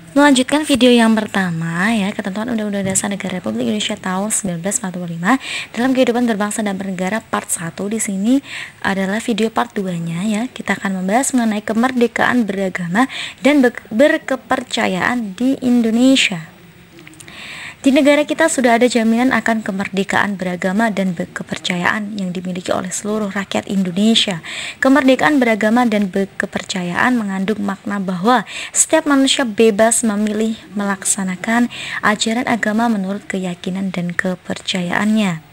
Melanjutkan video yang pertama ya, ketentuan Undang-Undang Dasar Negara Republik Indonesia tahun 1945 dalam kehidupan berbangsa dan bernegara part 1. Di sini adalah video part 2-nya ya. Kita akan membahas mengenai kemerdekaan beragama dan berkepercayaan di Indonesia. Di negara kita sudah ada jaminan akan kemerdekaan beragama dan berkepercayaan yang dimiliki oleh seluruh rakyat Indonesia. Kemerdekaan beragama dan berkepercayaan mengandung makna bahwa setiap manusia bebas memilih melaksanakan ajaran agama menurut keyakinan dan kepercayaannya.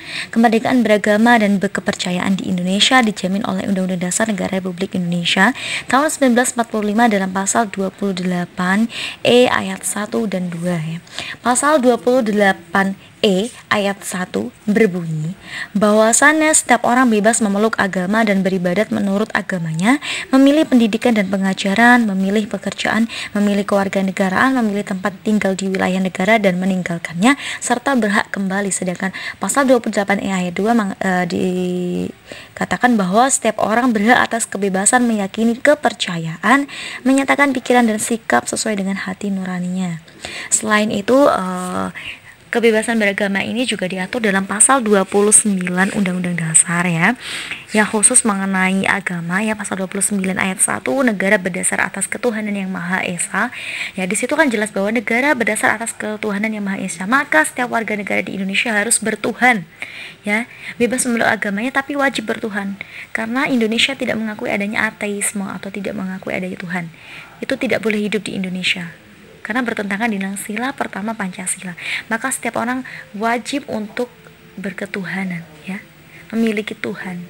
Kemerdekaan beragama dan berkepercayaan di Indonesia dijamin oleh Undang-Undang Dasar Negara Republik Indonesia tahun 1945 dalam pasal 28E ayat 1 dan 2 ya. Pasal 28E ayat 1 berbunyi bahwasannya setiap orang bebas memeluk agama dan beribadat menurut agamanya, memilih pendidikan dan pengajaran, memilih pekerjaan, memilih kewarganegaraan, memilih tempat tinggal di wilayah negara dan meninggalkannya, serta berhak kembali. Sedangkan pasal 28E ayat 2 dikatakan bahwa setiap orang berhak atas kebebasan meyakini kepercayaan, menyatakan pikiran dan sikap sesuai dengan hati nuraninya. Selain itu, kebebasan beragama ini juga diatur dalam pasal 29 Undang-Undang Dasar ya, yang khusus mengenai agama ya. Pasal 29 ayat 1, negara berdasar atas ketuhanan yang Maha Esa. Ya, di situ kan jelas bahwa negara berdasar atas ketuhanan yang Maha Esa, maka setiap warga negara di Indonesia harus bertuhan. Ya, bebas memeluk agamanya tapi wajib bertuhan. Karena Indonesia tidak mengakui adanya ateisme atau tidak mengakui adanya Tuhan. Itu tidak boleh hidup di Indonesia, karena bertentangan dengan sila pertama Pancasila. Maka setiap orang wajib untuk berketuhanan ya, memiliki Tuhan.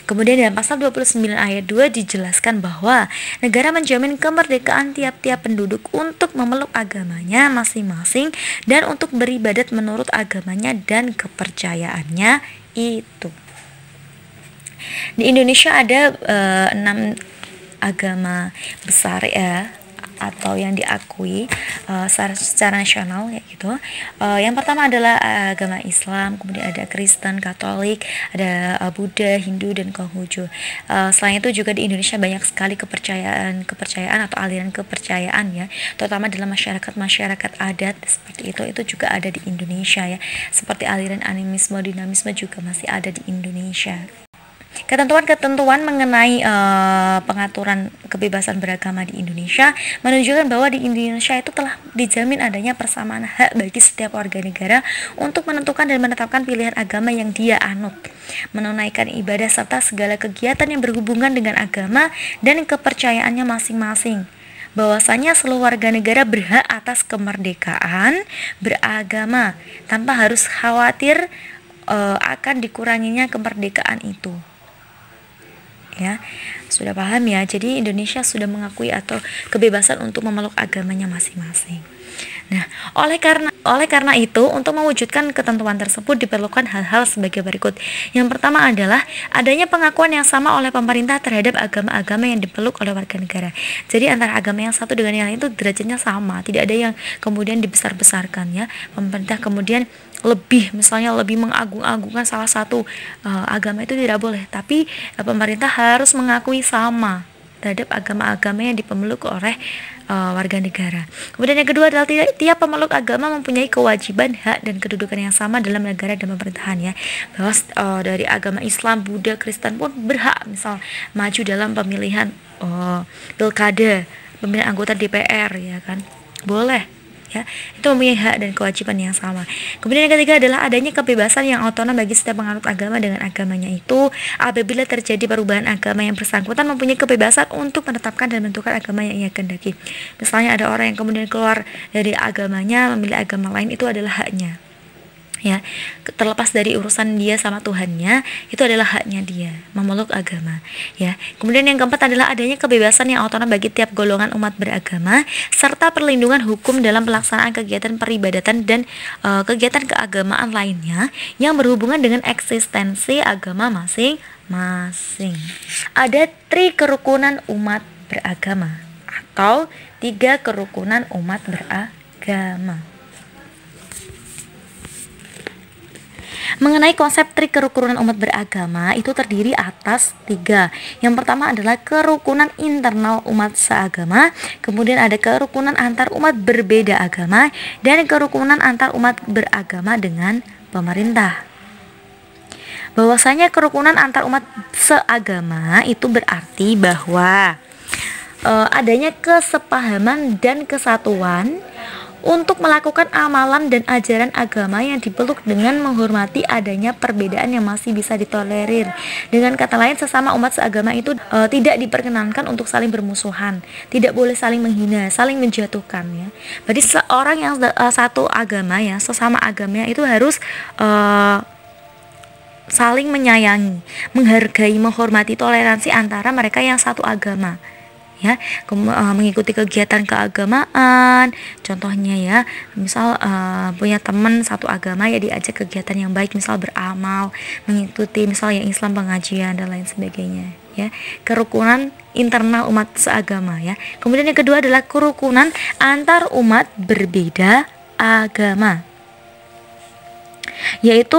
Kemudian dalam pasal 29 ayat 2 dijelaskan bahwa negara menjamin kemerdekaan tiap-tiap penduduk untuk memeluk agamanya masing-masing dan untuk beribadat menurut agamanya dan kepercayaannya itu. Di Indonesia ada 6 agama besar ya, atau yang diakui secara nasional ya gitu. Yang pertama adalah agama Islam, kemudian ada Kristen, Katolik, ada Buddha, Hindu dan Konghucu. Selain itu juga di Indonesia banyak sekali kepercayaan atau aliran kepercayaan ya, terutama dalam masyarakat adat seperti itu juga ada di Indonesia ya. Seperti aliran animisme, dinamisme juga masih ada di Indonesia. Ketentuan-ketentuan mengenai pengaturan kebebasan beragama di Indonesia menunjukkan bahwa di Indonesia itu telah dijamin adanya persamaan hak bagi setiap warga negara untuk menentukan dan menetapkan pilihan agama yang dia anut, menunaikan ibadah serta segala kegiatan yang berhubungan dengan agama dan kepercayaannya masing-masing. Bahwasanya seluruh warga negara berhak atas kemerdekaan beragama tanpa harus khawatir akan dikuranginya kemerdekaan itu. Ya, sudah paham ya. Jadi Indonesia sudah mengakui atau kebebasan untuk memeluk agamanya masing-masing. Nah, oleh karena itu, untuk mewujudkan ketentuan tersebut diperlukan hal-hal sebagai berikut. Yang pertama adalah adanya pengakuan yang sama oleh pemerintah terhadap agama-agama yang dipeluk oleh warga negara. Jadi antara agama yang satu dengan yang lain itu derajatnya sama, tidak ada yang kemudian dibesar-besarkan ya. Pemerintah kemudian lebih mengagung-agungkan salah satu agama itu tidak boleh, tapi pemerintah harus mengakui sama terhadap agama-agama yang dipemeluk oleh warga negara. Kemudian yang kedua adalah tiap pemeluk agama mempunyai kewajiban, hak dan kedudukan yang sama dalam negara dan pemerintahan ya. Bahwa dari agama Islam, Buddha, Kristen pun berhak misal maju dalam pemilihan pilkada, pemilihan anggota DPR ya kan. Boleh ya, itu mempunyai hak dan kewajiban yang sama. Kemudian yang ketiga adalah adanya kebebasan yang otonom bagi setiap penganut agama dengan agamanya itu. Apabila terjadi perubahan agama, yang bersangkutan mempunyai kebebasan untuk menetapkan dan menentukan agama yang ia kehendaki. Misalnya ada orang yang kemudian keluar dari agamanya memilih agama lain, itu adalah haknya ya, terlepas dari urusan dia sama Tuhannya, itu adalah haknya dia memeluk agama ya. Kemudian yang keempat adalah adanya kebebasan yang otonom bagi tiap golongan umat beragama serta perlindungan hukum dalam pelaksanaan kegiatan peribadatan dan kegiatan keagamaan lainnya yang berhubungan dengan eksistensi agama masing-masing. Ada kerukunan umat beragama atau 3 kerukunan umat beragama. Mengenai konsep trik kerukunan umat beragama itu terdiri atas 3. Yang pertama adalah kerukunan internal umat seagama, kemudian ada kerukunan antar umat berbeda agama, dan kerukunan antar umat beragama dengan pemerintah. Bahwasanya kerukunan antar umat seagama itu berarti bahwa adanya kesepahaman dan kesatuan untuk melakukan amalan dan ajaran agama yang dipeluk dengan menghormati adanya perbedaan yang masih bisa ditolerir. Dengan kata lain, sesama umat seagama itu tidak diperkenankan untuk saling bermusuhan, tidak boleh saling menghina, saling menjatuhkan ya. Jadi seorang yang satu agama ya, sesama agamanya itu harus saling menyayangi, menghargai, menghormati, toleransi antara mereka yang satu agama. Ya, mengikuti kegiatan keagamaan, contohnya ya, misal punya teman satu agama ya diajak kegiatan yang baik, misal beramal, mengikuti misal yang Islam pengajian dan lain sebagainya ya. Kerukunan internal umat seagama ya. Kemudian yang kedua adalah kerukunan antar umat berbeda agama, yaitu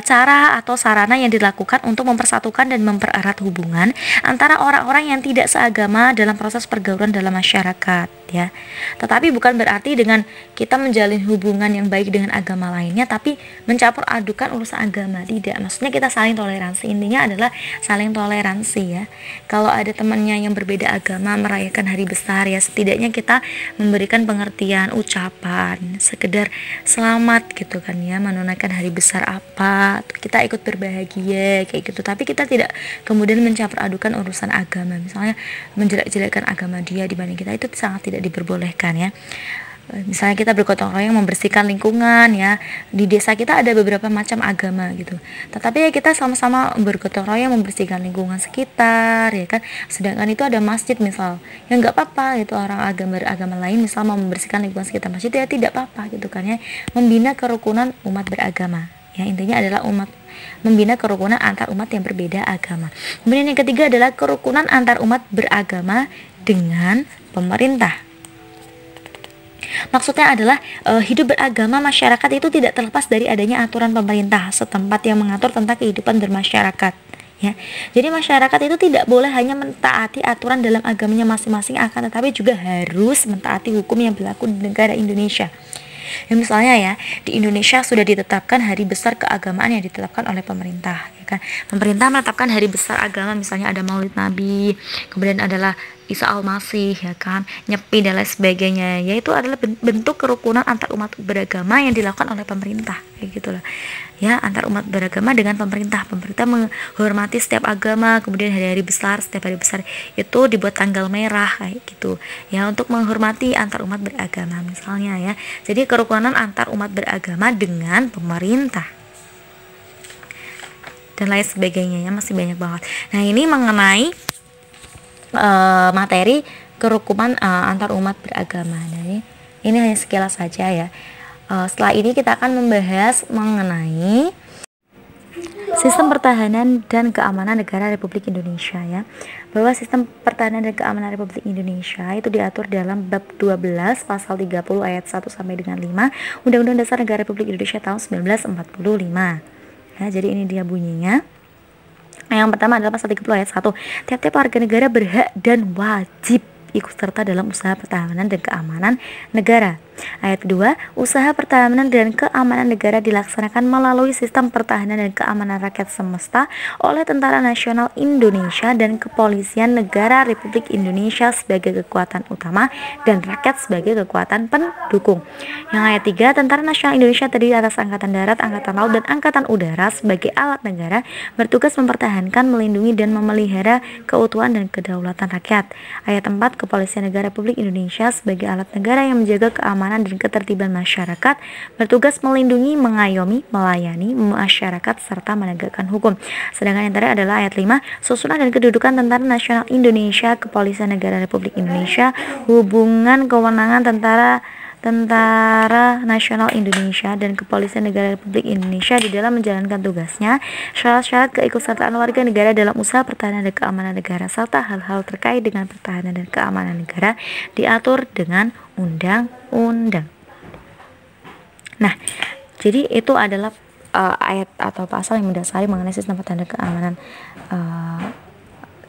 cara atau sarana yang dilakukan untuk mempersatukan dan mempererat hubungan antara orang-orang yang tidak seagama dalam proses pergaulan dalam masyarakat ya. Tetapi bukan berarti dengan kita menjalin hubungan yang baik dengan agama lainnya tapi mencampur adukan urusan agama, tidak. Maksudnya kita saling toleransi, intinya adalah saling toleransi ya. Kalau ada temannya yang berbeda agama merayakan hari besar ya, setidaknya kita memberikan pengertian, ucapan, sekedar selamat gitu kan ya, menunaikan hari besar apa, kita ikut berbahagia kayak gitu. Tapi kita tidak kemudian mencampur adukan urusan agama, misalnya menjelek-jelekkan agama dia dibanding kita, itu sangat tidak diperbolehkan ya. Misalnya kita bergotong royong membersihkan lingkungan ya, di desa kita ada beberapa macam agama gitu, tetapi ya kita sama-sama bergotong royong membersihkan lingkungan sekitar ya kan. Sedangkan itu ada masjid misal, ya nggak apa-apa gitu, orang agama lain misal mau membersihkan lingkungan sekitar masjid ya tidak apa-apa gitu kan ya. Membina kerukunan umat beragama ya, intinya adalah membina kerukunan antar umat yang berbeda agama. Kemudian yang ketiga adalah kerukunan antar umat beragama dengan pemerintah. Maksudnya adalah hidup beragama masyarakat itu tidak terlepas dari adanya aturan pemerintah setempat yang mengatur tentang kehidupan bermasyarakat ya. Jadi masyarakat itu tidak boleh hanya mentaati aturan dalam agamanya masing-masing, akan tetapi juga harus mentaati hukum yang berlaku di negara Indonesia. Ya, misalnya ya, di Indonesia sudah ditetapkan hari besar keagamaan yang ditetapkan oleh pemerintah ya kan. Pemerintah menetapkan hari besar agama, misalnya ada Maulid Nabi, kemudian adalah Isa Al-Masih ya kan, Nyepi dan lain sebagainya. Yaitu adalah bentuk kerukunan antar umat beragama yang dilakukan oleh pemerintah kayak gitulah. Ya, antar umat beragama dengan pemerintah. Pemerintah menghormati setiap agama, kemudian hari-hari besar, setiap hari besar itu dibuat tanggal merah kayak gitu. Ya, untuk menghormati antar umat beragama misalnya ya. Jadi kerukunan antar umat beragama dengan pemerintah dan lain sebagainya ya, masih banyak banget. Nah, ini mengenai materi kerukunan antar umat beragama. Nah, ini hanya sekilas saja ya. Setelah ini kita akan membahas mengenai sistem pertahanan dan keamanan negara Republik Indonesia ya. Bahwa sistem pertahanan dan keamanan Republik Indonesia itu diatur dalam bab 12 pasal 30 ayat 1 sampai dengan 5 Undang-Undang Dasar Negara Republik Indonesia tahun 1945. Ya, jadi ini dia bunyinya. Yang pertama adalah pasal 30 ayat 1. Tiap-tiap warga negara berhak dan wajib ikut serta dalam usaha pertahanan dan keamanan negara. Ayat kedua, usaha pertahanan dan keamanan negara dilaksanakan melalui sistem pertahanan dan keamanan rakyat semesta oleh Tentara Nasional Indonesia dan Kepolisian Negara Republik Indonesia sebagai kekuatan utama dan rakyat sebagai kekuatan pendukung. Yang ayat 3, Tentara Nasional Indonesia terdiri atas Angkatan Darat, Angkatan Laut, dan Angkatan Udara sebagai alat negara bertugas mempertahankan, melindungi, dan memelihara keutuhan dan kedaulatan rakyat. Ayat 4, Kepolisian Negara Republik Indonesia sebagai alat negara yang menjaga keamanan dan ketertiban masyarakat, bertugas melindungi, mengayomi, melayani masyarakat serta menegakkan hukum. Sedangkan yang terakhir adalah ayat 5, susunan dan kedudukan Tentara Nasional Indonesia, Kepolisian Negara Republik Indonesia, hubungan kewenangan Tentara Nasional Indonesia dan Kepolisian Negara Republik Indonesia di dalam menjalankan tugasnya, syarat-syarat keikutsertaan warga negara dalam usaha pertahanan dan keamanan negara, serta hal-hal terkait dengan pertahanan dan keamanan negara diatur dengan undang-undang. Nah, jadi itu adalah ayat atau pasal yang mendasari mengenai sistem pertahanan dan keamanan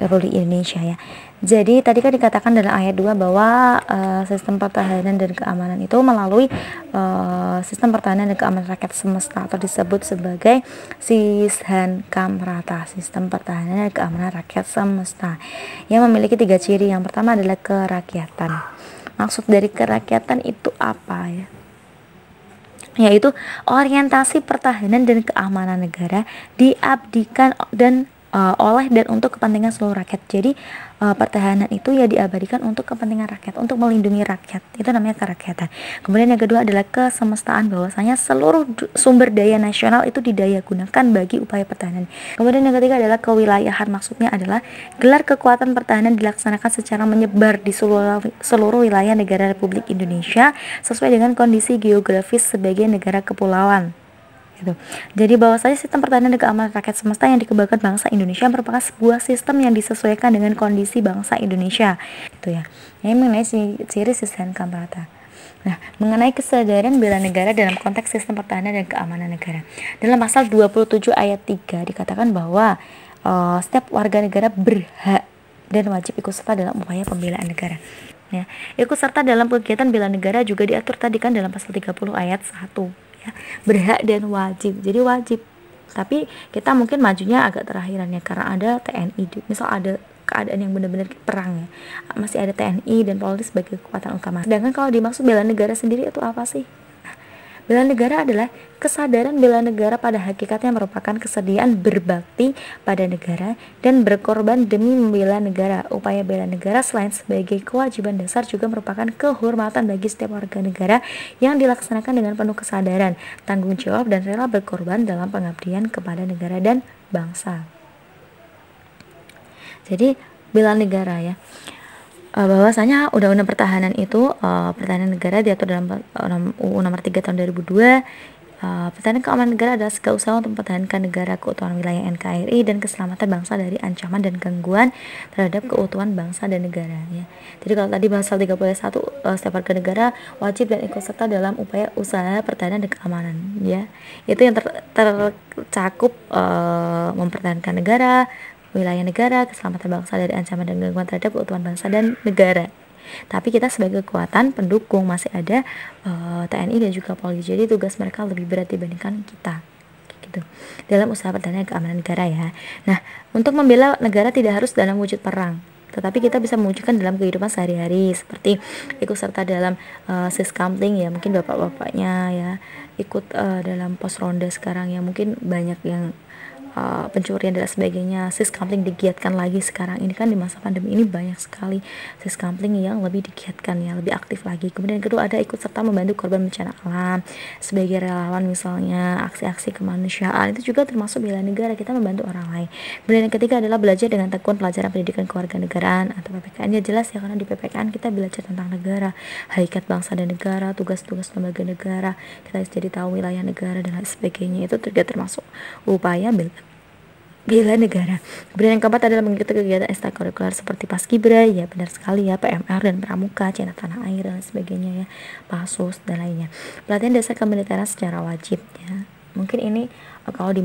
Republik Indonesia ya. Jadi tadi kan dikatakan dalam ayat 2 bahwa sistem pertahanan dan keamanan itu melalui sistem pertahanan dan keamanan rakyat semesta atau disebut sebagai Sishankamrata, sistem pertahanan dan keamanan rakyat semesta, yang memiliki 3 ciri. Yang pertama adalah kerakyatan. Maksud dari kerakyatan itu apa ya? Yaitu orientasi pertahanan dan keamanan negara diabdikan dan oleh dan untuk kepentingan seluruh rakyat. Jadi pertahanan itu ya diabadikan untuk kepentingan rakyat, untuk melindungi rakyat. Itu namanya kerakyatan. Kemudian yang kedua adalah kesemestaan, bahwasanya seluruh sumber daya nasional itu didaya gunakan bagi upaya pertahanan. Kemudian yang ketiga adalah kewilayahan. Maksudnya adalah gelar kekuatan pertahanan dilaksanakan secara menyebar di seluruh wilayah negara Republik Indonesia sesuai dengan kondisi geografis sebagai negara kepulauan. Gitu. Jadi bahwasanya sistem pertahanan dan keamanan rakyat semesta yang dikembangkan bangsa Indonesia merupakan sebuah sistem yang disesuaikan dengan kondisi bangsa Indonesia, gitu ya. Yang mengenai ciri Sishankamrata. Nah, mengenai kesadaran bela negara dalam konteks sistem pertahanan dan keamanan negara. Dalam pasal 27 ayat 3 dikatakan bahwa setiap warga negara berhak dan wajib ikut serta dalam upaya pembelaan negara. Ya, ikut serta dalam kegiatan bela negara juga diatur tadi kan dalam pasal 30 ayat 1. Ya, berhak dan wajib. Jadi wajib, tapi kita mungkin majunya agak terakhiran ya, karena ada TNI. Misal ada keadaan yang benar-benar perang ya, masih ada TNI dan Polri sebagai kekuatan utama. Sedangkan kalau dimaksud bela negara sendiri itu apa sih? Bela negara adalah kesadaran bela negara pada hakikatnya merupakan kesediaan berbakti pada negara dan berkorban demi membela negara. Upaya bela negara selain sebagai kewajiban dasar juga merupakan kehormatan bagi setiap warga negara yang dilaksanakan dengan penuh kesadaran, tanggung jawab, dan rela berkorban dalam pengabdian kepada negara dan bangsa. Jadi bela negara ya, bahwasanya Undang-Undang Pertahanan itu pertahanan negara diatur dalam UU Nomor 3 Tahun 2002. Pertahanan keamanan negara adalah segala usaha untuk mempertahankan negara, keutuhan wilayah NKRI, dan keselamatan bangsa dari ancaman dan gangguan terhadap keutuhan bangsa dan negara ya. Jadi kalau tadi pasal 31 setiap warga negara wajib dan ikut serta dalam upaya usaha pertahanan dan keamanan ya. Itu yang tercakup mempertahankan negara, wilayah negara, keselamatan bangsa dari ancaman dan gangguan terhadap keutuhan bangsa dan negara. Tapi kita sebagai kekuatan pendukung masih ada TNI dan juga Polri. Jadi tugas mereka lebih berat dibandingkan kita, gitu, dalam usaha pertahanan keamanan negara ya. Nah, untuk membela negara tidak harus dalam wujud perang, tetapi kita bisa mewujudkan dalam kehidupan sehari-hari, seperti ikut serta dalam siskamling ya, mungkin bapak-bapaknya ya ikut dalam pos ronda sekarang ya, mungkin banyak yang pencurian dan sebagainya. Siskamling digiatkan lagi sekarang ini kan, di masa pandemi ini banyak sekali siskamling yang lebih digiatkan ya, lebih aktif lagi. Kemudian yang kedua ada ikut serta membantu korban bencana alam sebagai relawan, misalnya aksi-aksi kemanusiaan, itu juga termasuk bela negara, kita membantu orang lain. Kemudian yang ketiga adalah belajar dengan tekun pelajaran pendidikan kewarganegaraan atau PPKN. Ya jelas ya, karena di PPKN kita belajar tentang negara, hakikat bangsa dan negara, tugas-tugas lembaga negara, kita jadi tahu wilayah negara dan lain sebagainya. Itu juga termasuk upaya bela negara. Kemudian yang keempat adalah mengikuti kegiatan ekstrakurikuler seperti Paskibra, ya benar sekali ya, PMR dan Pramuka, Cinta Tanah Air dan sebagainya ya, Pasus dan lainnya. Pelatihan dasar kemiliteran secara wajib ya. Mungkin ini kalau di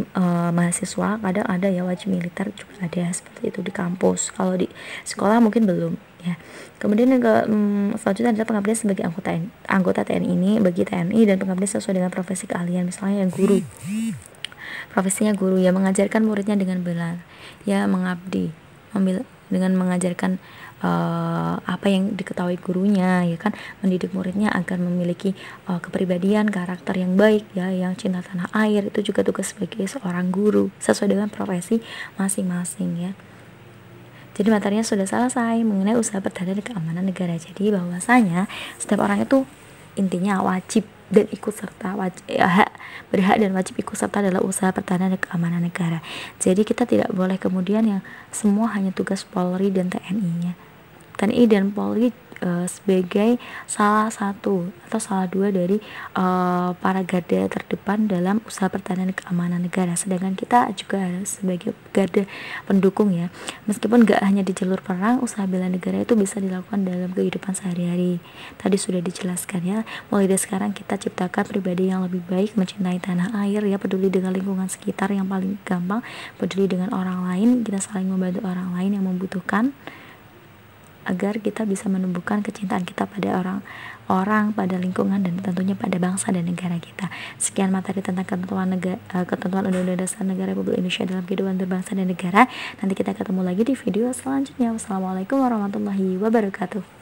mahasiswa kadang ada ya, wajib militer juga ada seperti itu di kampus. Kalau di sekolah mungkin belum ya. Kemudian yang selanjutnya adalah pengabdian sebagai anggota TNI ini bagi TNI, dan pengabdian sesuai dengan profesi keahlian, misalnya yang guru. Profesinya guru ya, mengajarkan muridnya dengan benar ya, mengabdi dengan mengajarkan apa yang diketahui gurunya ya kan, mendidik muridnya agar memiliki kepribadian, karakter yang baik ya, yang cinta tanah air. Itu juga tugas sebagai seorang guru sesuai dengan profesi masing-masing ya. Jadi materinya sudah selesai mengenai usaha pertahanan dan keamanan negara. Jadi bahwasanya setiap orang itu intinya wajib dan ikut serta, berhak dan wajib ikut serta dalam usaha pertahanan dan keamanan negara. Jadi kita tidak boleh kemudian yang semua hanya tugas Polri dan TNI-nya. TNI dan Polri sebagai salah satu atau salah dua dari para garda terdepan dalam usaha pertahanan keamanan negara. Sedangkan kita juga sebagai garda pendukung ya. Meskipun gak hanya di jalur perang, usaha bela negara itu bisa dilakukan dalam kehidupan sehari-hari. Tadi sudah dijelaskan ya. Mulai dari sekarang kita ciptakan pribadi yang lebih baik, mencintai tanah air ya, peduli dengan lingkungan sekitar yang paling gampang, peduli dengan orang lain, kita saling membantu orang lain yang membutuhkan, agar kita bisa menumbuhkan kecintaan kita pada orang, pada lingkungan, dan tentunya pada bangsa dan negara kita. Sekian materi tentang ketentuan Undang-Undang Dasar Negara Republik Indonesia dalam kehidupan berbangsa dan negara. Nanti kita ketemu lagi di video selanjutnya. Wassalamualaikum warahmatullahi wabarakatuh.